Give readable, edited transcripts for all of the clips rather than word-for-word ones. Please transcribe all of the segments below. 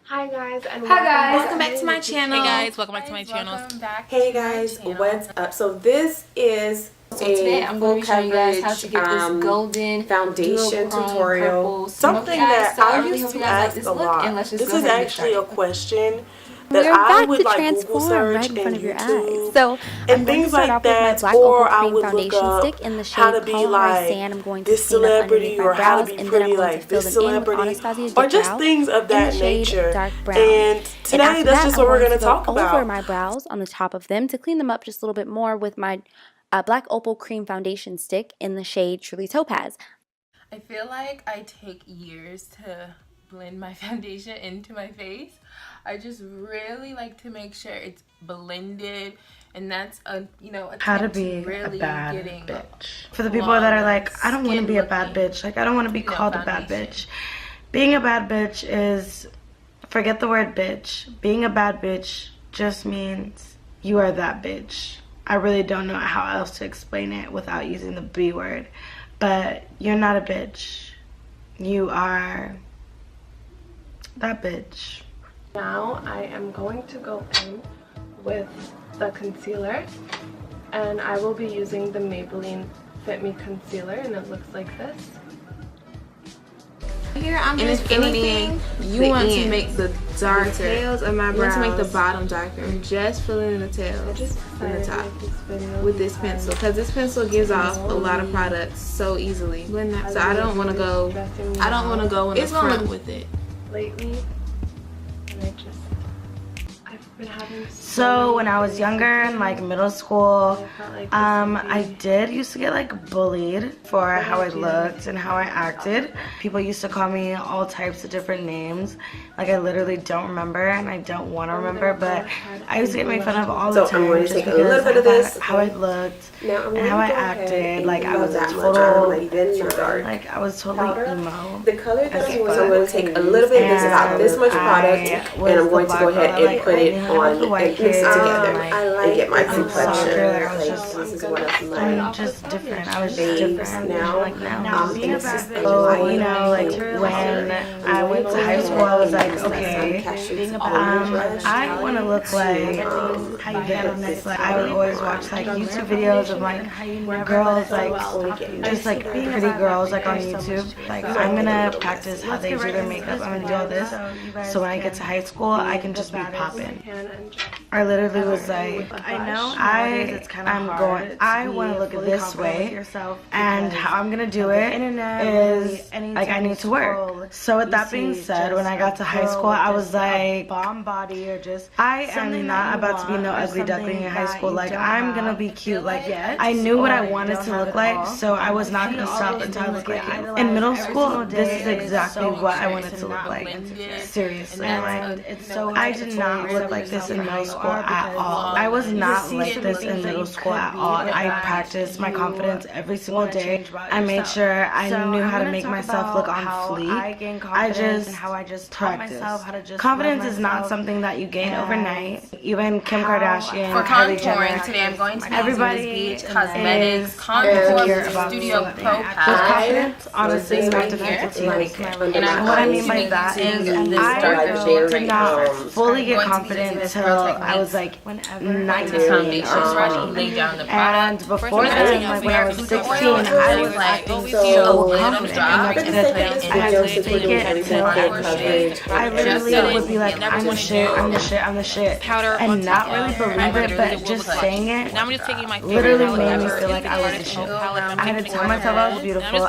Hi guys, and welcome back to my channel. Hey guys, welcome back to my channel. Hey guys, what's up? So this is today I'm going to show you guys how to get this golden foundation tutorial. Something that I used to ask a lot. This is actually a question that I would like Google search and YouTube so and things like that, or I would look up how to be like this celebrity or how to be pretty like this celebrity or just things of that nature. And today that's just what we're going to talk about. Over my brows on the top of them to clean them up just a little bit more with my Black Opal Cream Foundation Stick in the shade Truly Topaz. I feel like I take years to blend my foundation into my face. I just really like to make sure it's blended, and that's how to be a bad bitch. For the people that are like, I don't want to be a bad bitch, like I don't want to be called a bad bitch. Being a bad bitch is, forget the word bitch. Being a bad bitch just means you are that bitch. I really don't know how else to explain it without using the B word, but you're not a bitch. You are that bitch. Now I am going to go in with the concealer, and I will be using the Maybelline Fit Me Concealer, and it looks like this. Here I'm just filling in. You want to make the darker tails of my brows. You want to make the bottom darker. I'm just filling in the tails and the top with this pencil, because this pencil gives off a lot of products so easily. So I don't want to go. I don't want to go in the front with it. Lately, and I've been having so when I was younger in like middle school, I did used to get like bullied for how I looked and how I acted. People used to call me all types of different names. Like I literally don't remember, and I don't want to remember, but I used to get made fun of all the time. So I'm going to take a little bit of this, how I looked and how I acted. Like I was a total, like I was totally emo. The color that I'm going to take a little bit of this, about this much product, and I'm going to go ahead and put it on and mix it together and get my complexion. This is one of my. I'm just different. I was just different. Now, being a bad bitch, you know, like when I went to high school, I was like, okay, I want to look like this. Like I would always watch like YouTube videos of like girls, like just like pretty girls like on YouTube. Like I'm gonna practice how they do their makeup. I'm gonna do all this, so when I get to high school, I can just be popping. I literally was like, I want to look this way, and how I'm gonna do it is like I need to work. So with that being said, when I got to high school, I was like, bomb body, or just I am not about to be no ugly duckling in high school. Like I'm gonna be cute. Like I knew what I wanted to look like, so I was not gonna stop until I looked like it. In middle school, this is exactly what I wanted to look like. Seriously, like I did not look like this in middle school at all. I was not like this in middle school at all. I practiced my confidence every single day. I made sure I knew how to make myself look on fleek. I just practiced. Confidence is not something that you gain overnight. Even Kim Kardashian, for Kylie contouring Jenner, today, I'm going to everybody use Cosmetics Contour Studio Pro Palette. Honestly, is not difficult to make. And what I mean by that is I did not fully get confident until I was like 19 or 20. And before then, like when I was 16, I was acting so confident. I literally would be like, I'm the shit, I'm the shit, I'm the shit, and not really believe it, but just saying it literally made me feel like I was the shit. I had to tell myself I was beautiful.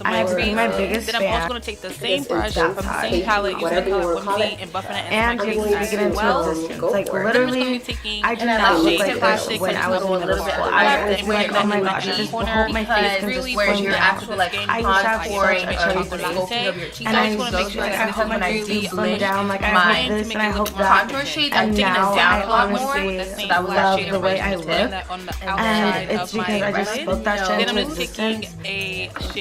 I was being my biggest fan. I'm also going to take the same brush from the same palette, whatever you want to call it, and buffing it and take it into existence. Like literally, I did not look like this when I was in middle school. I was like, oh my gosh, I just hope my face can just fling down. I used to have such a chubby face, and I used to make sure like I hope my face can fling down. Like I hope this and I hope that. And now I honestly love the way I look, and it's because I just spoke that shit into existence.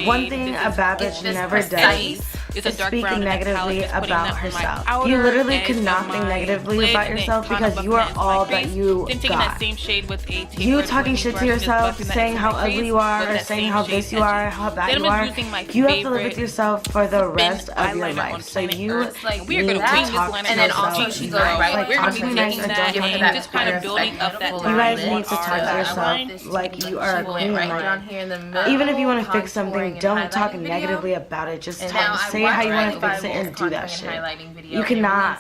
One thing a bad bitch never does speaking negatively about herself. You literally could not think negatively about yourself because you are all that you got. You talking shit to yourself, saying how ugly you are, or saying how this you are, how bad you are, you have to live with yourself for the rest of your life. So you need to talk to yourself. Like, talking nice and just kind of building up that. You guys need to talk to yourself like you are a queen. Like, even if you want to fix something, don't talk negatively about it. Just say how you want to fix it and do that shit. You cannot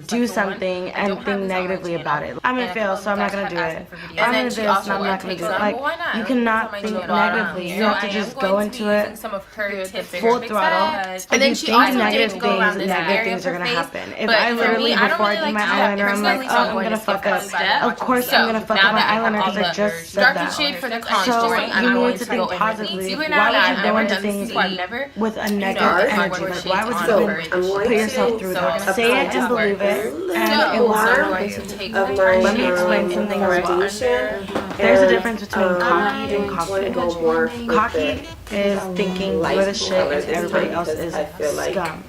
do something and think negatively about it. I'm gonna fail, so I'm not gonna do it. I'm gonna do this, and I'm not gonna do it. Like, you cannot think negatively. You have to just go into it full throttle. If you think negative things are gonna happen. If I literally, before I do my eyeliner, I'm like, oh, I'm gonna fuck up. Of course I'm gonna fuck up my eyeliner because I just said that. So you need to think positively. Why would you go into things with a negative energy? Like, why would you put yourself through that? Say it and believe it, and it will happen. Let me explain something about there's a difference between cocky and confident. Cocky is thinking you're the shit and everybody else is scum.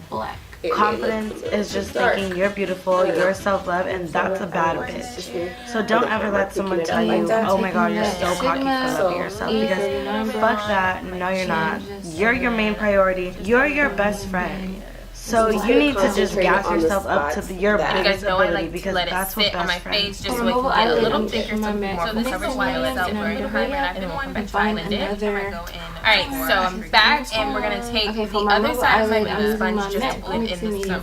Confidence is just thinking you're beautiful, you're self-love, and that's a bad bitch. So don't ever let someone tell you, oh my god, you're so cocky for loving yourself, because fuck that. No, you're not. You're your main priority. You're your best friend. So you need to just gas yourself up to your biggest ability, because that's what best friends do. For removal eyelid, I'm taking my matte foundation and I'm going to bring it and find another. Alright, so I'm back and we're going to take the other side of my beauty sponge just to blend in this concealer.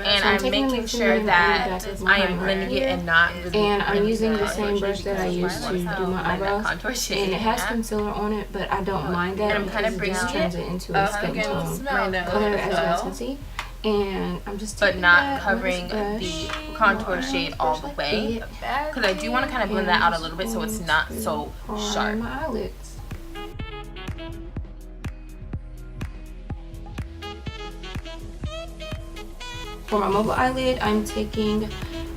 And I'm making sure that I am blending it and not really. And I'm using the same brush that I used to do my eyebrows. And it has concealer on it, but I don't mind that because it just turns it into a skin tone color, as you guys can see. And I'm just but not covering the contour shade all the way, because I do want to kind of blend that out a little bit so it's not so sharp. My eyelids. For my mobile eyelid, I'm taking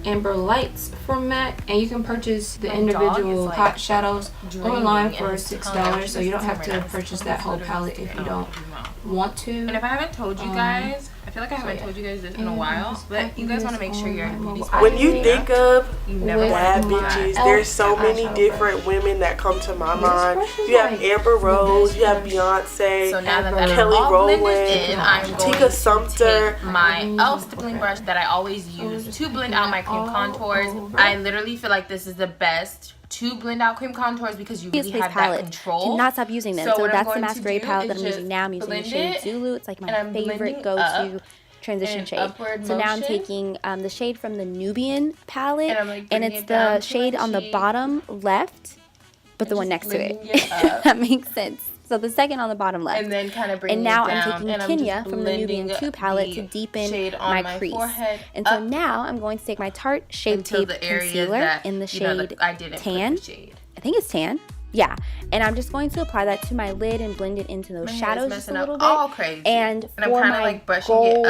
Amber Lights from MAC, and you can purchase the individual hot shadows online for $6, so you don't have to purchase that whole palette if you don't want to. And if I haven't told you guys, I feel like I haven't told you guys this in a while, but you guys want to make sure you're in beauty spot. When you think of bad bitches, there's so many different women that come to my mind. You have Amber Rose, you have Beyonce, so now that Kelly Rowland, Tika Sumpter, my e.l.f. stippling brush that I always use to blend out my cream contours. I literally feel like this is the best to blend out cream contours because you really have that control. Cannot stop using them. So that's the masquerade palette that I'm using now. I'm using the shade Zulu. It's like my favorite go-to transition shade. So now I'm taking the shade from the Nubian palette, and it's the shade on the bottom left, but the one next to it. That makes sense. So the second on the bottom left. And then kind of bring it now down, I'm taking Kenya from the Nubian 2 palette to deepen my crease. And so now I'm going to take my Tarte Shape Tape Concealer in the shade Tan. I think it's Tan. Yeah, and I'm just going to apply that to my lid and blend it into those shadows just a little bit. And for my gold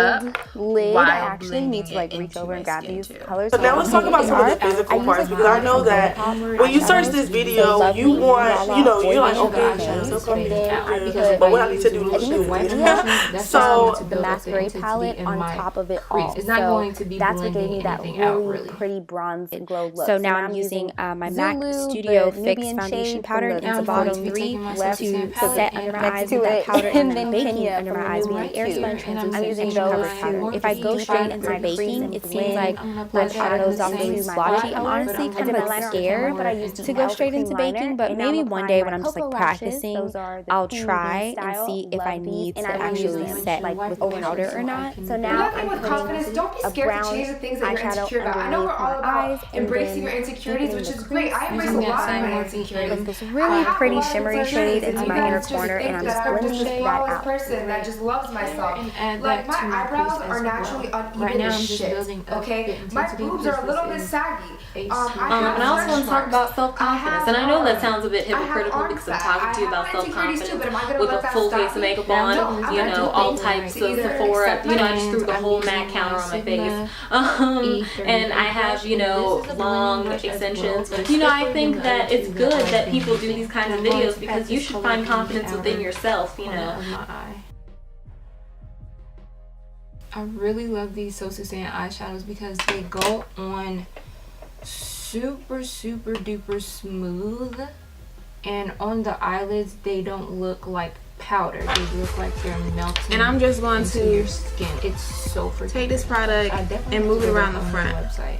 lid, I actually need to like reach over and grab these colors. But now let's talk about some of the physical parts, because I know that when you search this video, you want, you're like, okay, so but what I need to do is so the masquerade palette on top of it all. It's not going to be that's what gave me that really pretty bronze glow look. So now I'm using my MAC Studio Fix foundation powder into bottom 3 to set under my eyes with that powder, and then baking under my eyes with the air sponge translucent cover powder. If I go straight into baking, it seems like my powder goes off really splotchy. I'm honestly kind of like scared to go straight into baking, but maybe one day when I'm just like practicing, I'll try and see if I need to actually set with powder or not. So now I'm with confidence. Don't be scared to change the things that you're insecure about. I know we're all about embracing your insecurities, which is great. I embrace a lot of my insecurities. Really pretty shimmery shade into my inner corner, and I'm just blending that out. Person that just loves myself. Like, my eyebrows are naturally uneven as shit. Okay, my boobs are a little bit saggy. And I also want to talk about self-confidence. And I know that sounds a bit hypocritical because I'm talking to you about self-confidence with a full face of makeup on, all types of Sephora. I just threw the whole MAC counter on my face. And I have, long extensions. I think that it's good that people do these kinds of videos because you should find confidence within yourself, I really love these So Susanna eyeshadows because they go on super duper smooth, and on the eyelids they don't look like powder. They look like they're melting. And I'm just going to your skin. It's so freaking take this product and move it around the front website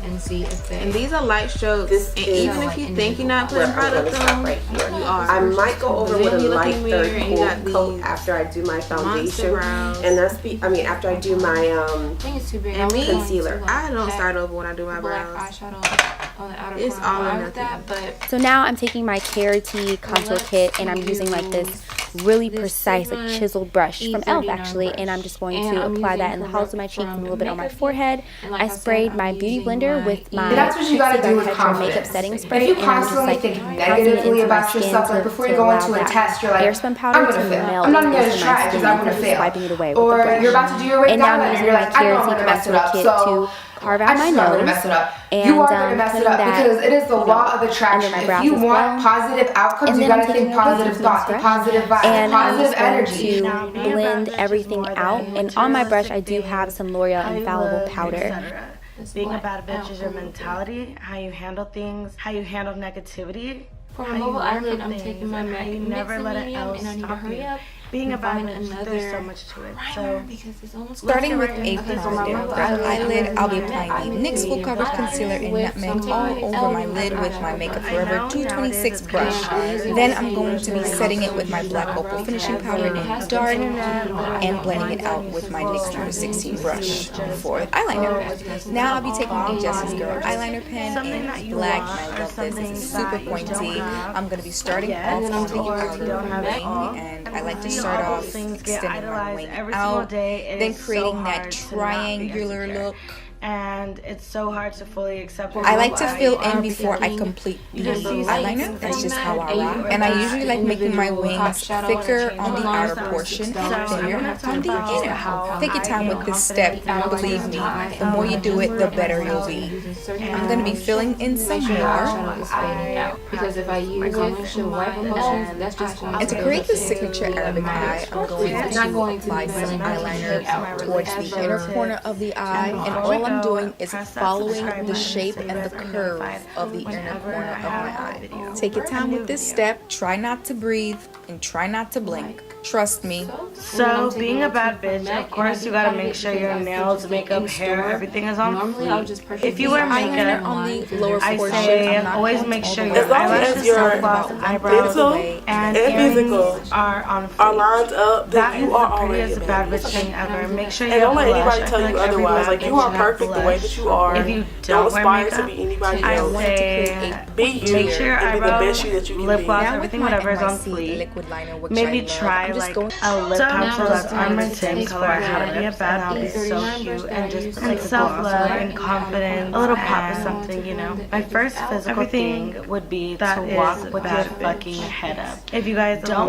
and see if they. And these are light strokes. And even if you think you're not putting product on, right here. You are. I might go over with a light third coat after I do my foundation, and that's after I do my I think it's too big. concealer. I don't start over when I do my brows. Eyeshadow on the outer it's all or nothing. But so now I'm taking my Clarity contour kit, and I'm using like this really precise, like chiseled brush from e.l.f. actually, and I'm just going to apply that in the hollows of my cheeks and a little bit on my forehead. I sprayed my beauty blender with my that's what you gotta do with confidence. Makeup setting spray, if you constantly think negatively about yourself, like before you go into a test, you're like, airspun powder I'm gonna fail. I'm not even gonna try because I'm gonna fail. Swiping it away with or the brush. you're about to do your weight and now I'm using my Clarity contour kit to carve out my nose. And you are going to mess it up because it is the law of attraction. If you want positive outcomes, you got to think positive thoughts, positive vibes, and positive energy. To blend everything out. And on my brush, I do have some L'Oreal Infallible powder. Being a bad bitch is your mentality, how you handle things, how you handle negativity. For my mobile eyelid, I'm taking my MAC never let it else and I need to hurry up. Being a bad bitch, there's so much to it. So, starting with a positive brown eyelid, I'll be applying the NYX Full Coverage Concealer in Nutmeg all over my lid with my Makeup Forever 226 brush. Then I'm going to be setting it with my Black Opal Finishing Powder in Dark and blending it out with my NYX number 16 brush for eyeliner. Now I'll be taking a Jessie's Girl eyeliner pen in black, and I love this. It's super pointy. I'm going to be starting off on the outer wing, and I like to start off extending my wing out, then creating that triangular look. And it's so hard to fully accept. I like to fill in before I complete the eyeliner. That's just how I rock. And I usually like making my wings thicker on the outer portion and thinner on the inner. Take your time with this step. Believe me, the more you do it, the better you'll be. I'm going to be filling in some more. Because if I use it, that's just going to. And to create the signature Arabic eye, I'm going to apply some eyeliner towards the inner corner of the eye, and all I'm doing is following the shape and the curve of the inner corner of my eye. Take your time with this step, try not to breathe, and try not to blink. Trust me. So, being a bad bitch, of course you gotta make sure your nails, makeup, hair, everything is on fleek. If you wear makeup on the lower I portion, say always make sure your eyelashes, self-gloss, eyebrows, and earrings are on fleek. Are lined up. That you is are the already prettiest bad bitch thing ever. Make sure you and have don't let blush. anybody tell you otherwise. Like, you are perfect the way that you are. If you don't wear aspire makeup, to be anybody I else. say Be you. make sure your and be the eyebrows, best you that you can lip be. gloss, everything, whatever is on fleek. Maybe try like a lip pencil that's on my same color. How to be a bad bitch is so cute, and just like self-love and confidence, a little pop or something, you know. My first physical thing would be to walk with your fucking head up. If you guys don't